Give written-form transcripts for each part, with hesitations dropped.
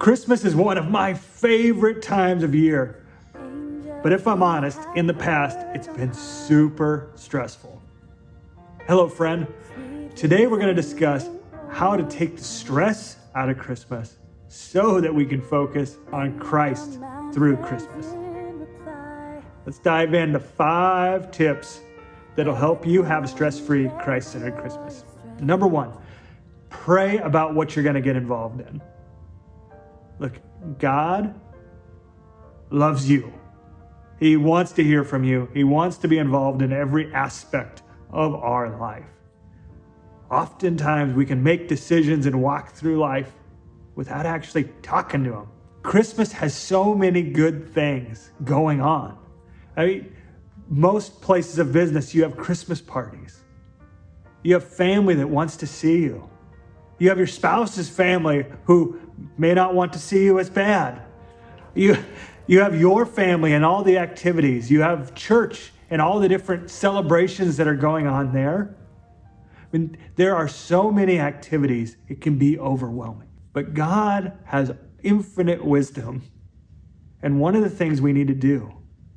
Christmas is one of my favorite times of year. But if I'm honest, in the past, it's been super stressful. Hello, friend. Today we're going to discuss how to take the stress out of Christmas so that we can focus on Christ through Christmas. Let's dive into 5 tips that'll help you have a stress-free, Christ-centered Christmas. Number 1, pray about what you're going to get involved in. Look, God loves you. He wants to hear from you. He wants to be involved in every aspect of our life. Oftentimes we can make decisions and walk through life without actually talking to Him. Christmas has so many good things going on. I mean, most places of business, you have Christmas parties. You have family that wants to see you. You have your spouse's family who may not want to see you as bad. You have your family and all the activities. You have church and all the different celebrations that are going on there. I mean, there are so many activities, it can be overwhelming. But God has infinite wisdom. And one of the things we need to do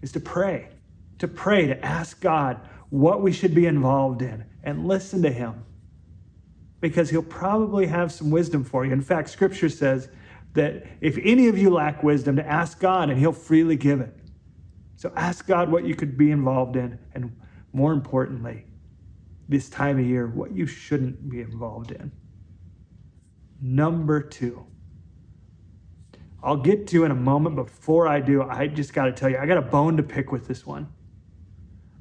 is to pray, to ask God what we should be involved in and listen to Him. Because He'll probably have some wisdom for you. In fact, Scripture says that if any of you lack wisdom, to ask God and He'll freely give it. So ask God what you could be involved in, and more importantly, this time of year, what you shouldn't be involved in. Number 2, I'll get to in a moment. Before I do, I just got to tell you, I got a bone to pick with this one.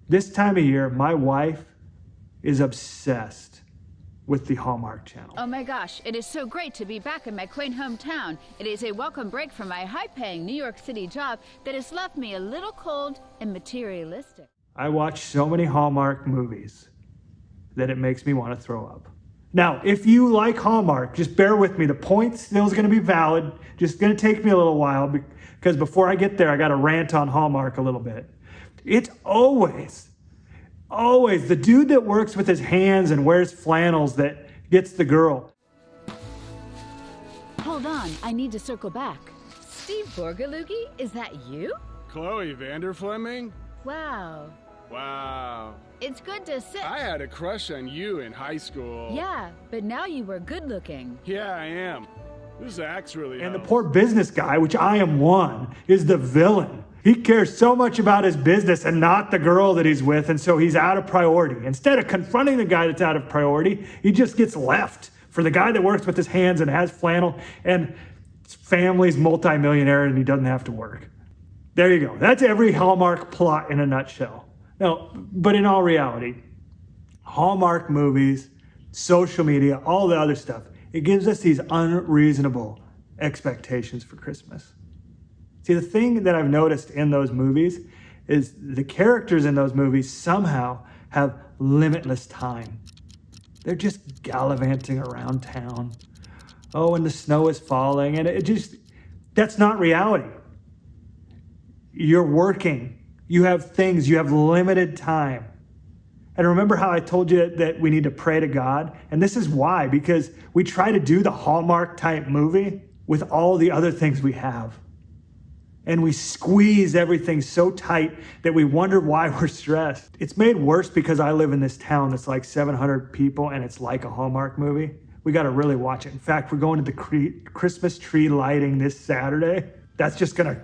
This time of year, my wife is obsessed with the Hallmark Channel. Oh my gosh, it is so great to be back in my quaint hometown. It is a welcome break from my high-paying New York City job that has left me a little cold and materialistic. I watch so many Hallmark movies that it makes me want to throw up. Now, if you like Hallmark, just bear with me. The point still is going to be valid. Just going to take me a little while because before I get there, I got to rant on Hallmark a little bit. It's always the dude that works with his hands and wears flannels that gets the girl. Hold on, I need to circle back. Steve Borgalugi, is that you? Chloe Vanderfleming? Wow. Wow. It's good to sit. I had a crush on you in high school. Yeah, but now you were good looking. Yeah, I am. This act's really And the helps. poor business guy, which I am one, is the villain. He cares so much about his business and not the girl that he's with, and so he's out of priority. Instead of confronting the guy that's out of priority, he just gets left for the guy that works with his hands and has flannel, and his family's multimillionaire and he doesn't have to work. There you go. That's every Hallmark plot in a nutshell. Now, but in all reality, Hallmark movies, social media, all the other stuff, it gives us these unreasonable expectations for Christmas. See, the thing that I've noticed in those movies is the characters in those movies somehow have limitless time. They're just gallivanting around town. Oh, and the snow is falling, and that's not reality. You're working. You have things. You have limited time. And remember how I told you that we need to pray to God? And this is why, because we try to do the Hallmark type movie with all the other things we have. And we squeeze everything so tight that we wonder why we're stressed. It's made worse because I live in this town that's like 700 people and it's like a Hallmark movie. We got to really watch it. In fact, we're going to the Christmas tree lighting this Saturday. That's just going to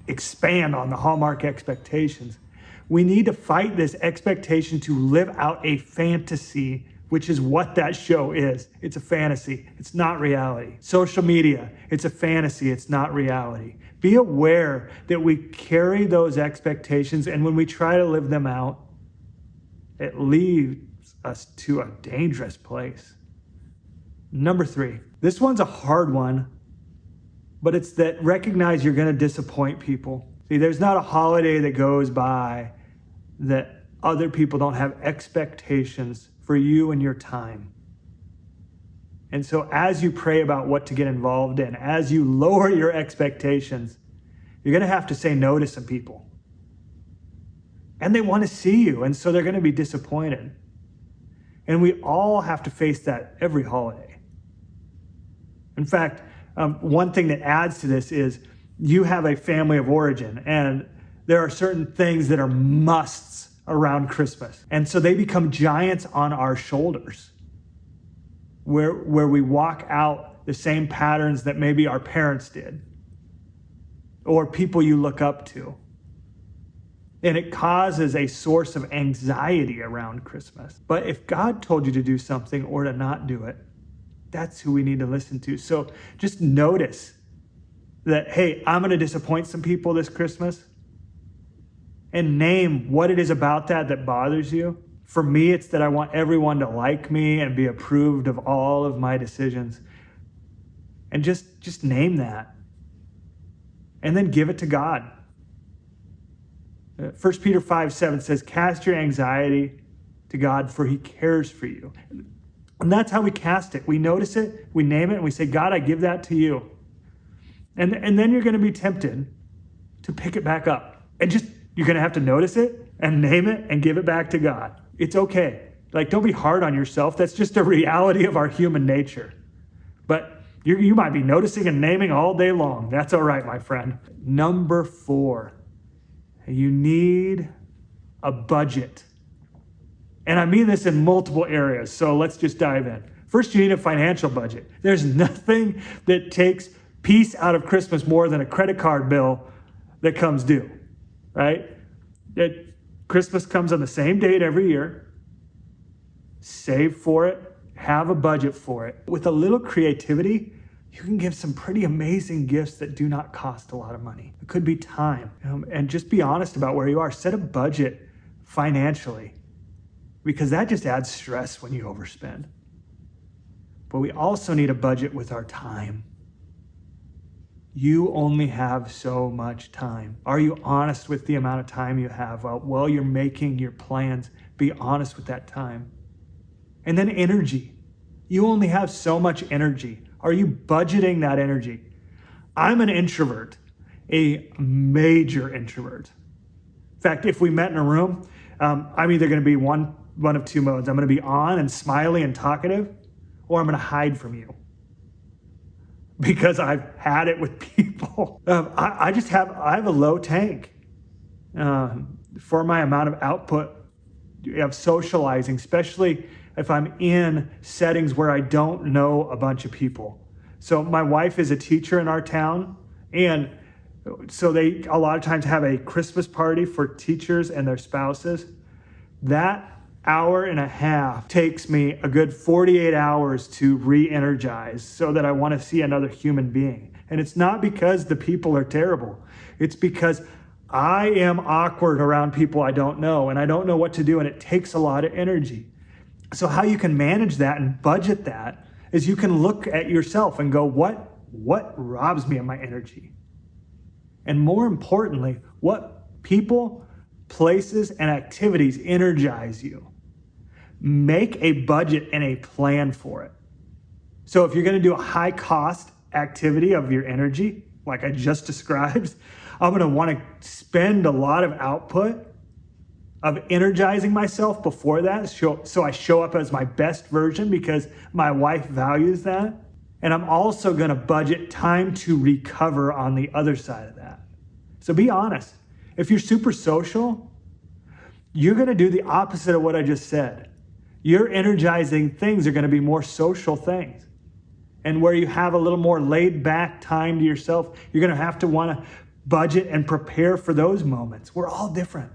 expand on the Hallmark expectations. We need to fight this expectation to live out a fantasy, which is what that show is. It's a fantasy. It's not reality. Social media, it's a fantasy. It's not reality. Be aware that we carry those expectations, and when we try to live them out, it leads us to a dangerous place. Number 3, this one's a hard one, but it's that recognize you're going to disappoint people. See, there's not a holiday that goes by that other people don't have expectations for you and your time. And so as you pray about what to get involved in, as you lower your expectations, you're going to have to say no to some people. And they want to see you, and so they're going to be disappointed. And we all have to face that every holiday. In fact, One thing that adds to this is you have a family of origin, and there are certain things that are musts around Christmas. And so they become giants on our shoulders, where we walk out the same patterns that maybe our parents did or people you look up to. And it causes a source of anxiety around Christmas. But if God told you to do something or to not do it, that's who we need to listen to. So just notice that, hey, I'm going to disappoint some people this Christmas, and name what it is about that bothers you. For me, it's that I want everyone to like me and be approved of all of my decisions. And just name that. And then give it to God. 1 Peter 5:7 says, cast your anxiety to God, for he cares for you. And that's how we cast it. We notice it, we name it, and we say, God, I give that to you. And then you're going to be tempted to pick it back up. And you're going to have to notice it and name it and give it back to God. It's okay. Like, don't be hard on yourself. That's just a reality of our human nature. But you might be noticing and naming all day long. That's all right, my friend. Number 4, you need a budget. And I mean this in multiple areas, so let's just dive in. First, you need a financial budget. There's nothing that takes peace out of Christmas more than a credit card bill that comes due, right? Christmas comes on the same date every year. Save for it, have a budget for it. With a little creativity, you can give some pretty amazing gifts that do not cost a lot of money. It could be time. And just be honest about where you are. Set a budget financially, because that just adds stress when you overspend. But we also need a budget with our time. You only have so much time. Are you honest with the amount of time you have? While you're making your plans, be honest with that time. And then energy. You only have so much energy. Are you budgeting that energy? I'm an introvert, a major introvert. In fact, if we met in a room, I'm either going to be one of two modes. I'm going to be on and smiley and talkative, or I'm going to hide from you, because I've had it with people. I have a low tank for my amount of output of socializing, especially if I'm in settings where I don't know a bunch of people. So my wife is a teacher in our town, and so they a lot of times have a Christmas party for teachers and their spouses. That hour and a half takes me a good 48 hours to re-energize so that I want to see another human being. And it's not because the people are terrible. It's because I am awkward around people I don't know, and I don't know what to do, and it takes a lot of energy. So how you can manage that and budget that is you can look at yourself and go, what robs me of my energy? And more importantly, what people, places, and activities energize you? Make a budget and a plan for it. So if you're going to do a high cost activity of your energy, like I just described, I'm going to want to spend a lot of output of energizing myself before that, so I show up as my best version because my wife values that. And I'm also going to budget time to recover on the other side of that. So be honest. If you're super social, you're going to do the opposite of what I just said. Your energizing things are going to be more social things. And where you have a little more laid back time to yourself, you're going to have to want to budget and prepare for those moments. We're all different.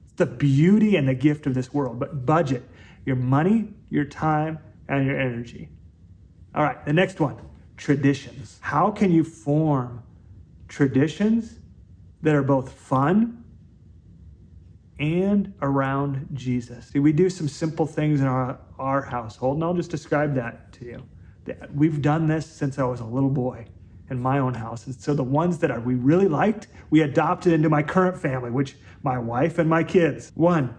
It's the beauty and the gift of this world. But budget your money, your time, and your energy. All right, the next one, traditions. How can you form traditions that are both fun and around Jesus? See, we do some simple things in our household, and I'll just describe that to you. We've done this since I was a little boy in my own house. And so the ones that we really liked, we adopted into my current family, which my wife and my kids. 1,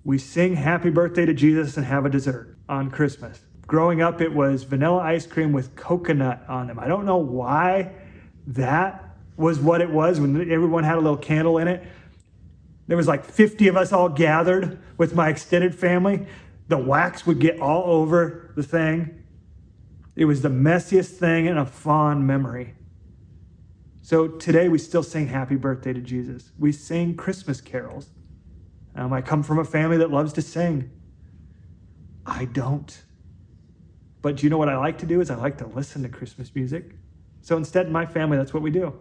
we sing happy birthday to Jesus and have a dessert on Christmas. Growing up, it was vanilla ice cream with coconut on them. I don't know why that was what it was when everyone had a little candle in it. There was like 50 of us all gathered with my extended family. The wax would get all over the thing. It was the messiest thing and a fond memory. So today we still sing happy birthday to Jesus. We sing Christmas carols. I come from a family that loves to sing. I don't. But do you know what I like to do is I like to listen to Christmas music. So instead in my family, that's what we do.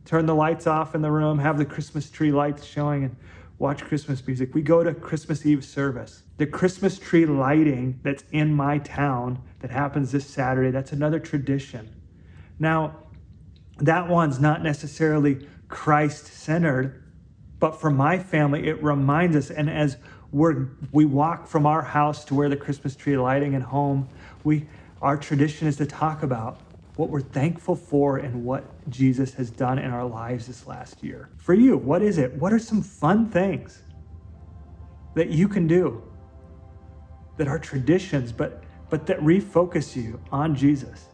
Turn the lights off in the room, have the Christmas tree lights showing, and watch Christmas music. We go to Christmas Eve service. The Christmas tree lighting that's in my town that happens this Saturday, that's another tradition. Now, that one's not necessarily Christ-centered, but for my family, it reminds us, and as we walk from our house to where the Christmas tree lighting and home, our tradition is to talk about what we're thankful for and what Jesus has done in our lives this last year. For you, what is it? What are some fun things that you can do that are traditions, but that refocus you on Jesus?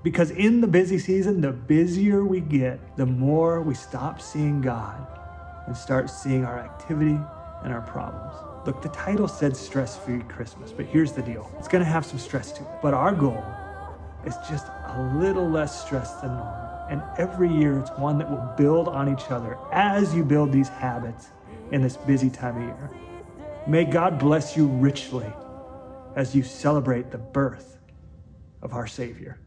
Because in the busy season, the busier we get, the more we stop seeing God and start seeing our activity and our problems. Look, the title said stress-free Christmas, but here's the deal. It's gonna have some stress to it, but our goal is just a little less stress than normal. And every year it's one that will build on each other as you build these habits in this busy time of year. May God bless you richly as you celebrate the birth of our Savior.